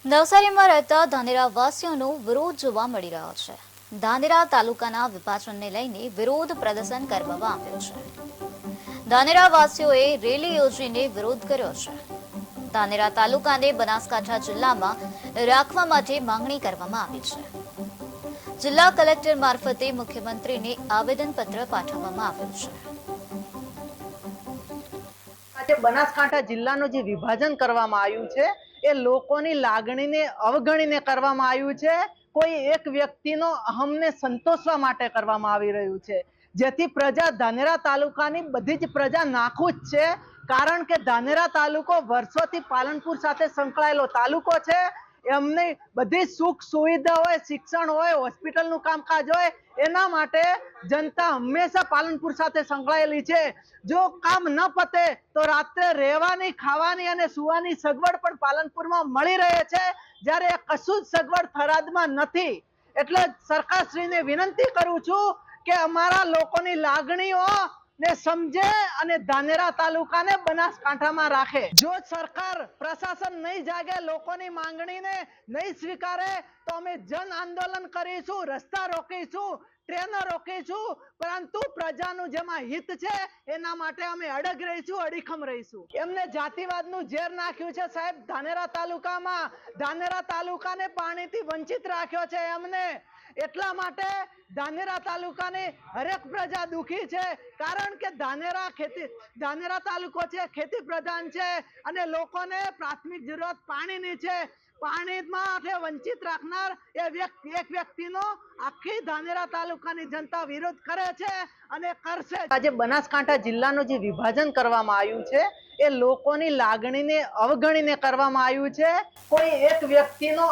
નવસારીમાં રહેતા ધાનેરા વાસીઓનો વિરોધ જોવા મળી રહ્યો છે। ધાનેરા તાલુકાના વિભાજનને લઈને વિરોધ પ્રદર્શન કરવામાં આવ્યું છે। ધાનેરા વાસીઓએ રેલી યોજીને વિરોધ કર્યો છે। ધાનેરા તાલુકાને બનાસકાંઠા જિલ્લામાં રાખવા માટે માંગણી કરવામાં આવી છે। જિલ્લા કલેક્ટર મારફતે મુખ્યમંત્રીને આવેદનપત્ર પાઠવવામાં આવ્યું છે। આજે બનાસકાંઠા જિલ્લાનું જે વિભાજન કરવામાં આવ્યું છે એ લોકોની લાગણીને અવગણીને કરવામાં આવ્યું છે। કોઈ એક વ્યક્તિનો અહમને સંતોષવા માટે કરવામાં આવી રહ્યું છે, જેથી પ્રજા ધાનેરા તાલુકાની બધી જ પ્રજા નાખુશ છે। કારણ કે ધાનેરા તાલુકો વર્ષોથી પાલનપુર સાથે સંકળાયેલો તાલુકો છે। એમને બધી સુખ સુવિધા હોય, શિક્ષણ હોય, હોસ્પિટલનું કામકાજ હોય, એના માટે જનતા હંમેશા પાલનપુર સાથે સંકળાયેલી છે। જો કામ ન પતે તો રાત્રે રહેવાની, ખાવાની અને સુવાની સગવડ પણ પાલનપુરમાં મળી રહે છે, જ્યારે કશું જ સગવડ થરાદમાં નથી। એટલે સરકારશ્રીને વિનંતી કરું છું કે અમારા લોકોની લાગણીઓ ને સમજે અને ધાનેરા તાલુકાને બનાસકાંઠામાં રાખે। જો સરકાર પ્રશાસન નહીં જાગે, લોકોની માંગણીને નહીં સ્વીકારે તો અમે જન આંદોલન કરીશું, રસ્તા રોકીશું, ટ્રેનો રોકીશું, પરંતુ પ્રજાનું જેમાં હિત છે એના માટે અમે અડગ રહીશું, અડીખમ રહીશું। એમને જાતિવાદનું ઝેર નાખ્યું છે સાહેબ ધાનેરા તાલુકામાં। ધાનેરા તાલુકાને પાણીથી વંચિત રાખ્યો છે એમને। એટલા માટે ધાનેરા તાલુકાની હરેક પ્રજા દુખી છે, કારણ કે ધાનેરા તાલુકો છે ખેતી પ્રધાન છે અને લોકોને પ્રાથમિક જરૂરત પાણીની છે। પાણીમાં વંચિત રાખનાર એક વ્યક્તિનો આખી ધાનેરા તાલુકાની જનતા વિરોધ કરે છે અને કરશે। આજે બનાસકાંઠા જિલ્લાનું જે વિભાજન કરવામાં આવ્યું છે એ લોકોની લાગણીને અવગણીને કરવામાં આવ્યું છે। કોઈ એક વ્યક્તિનો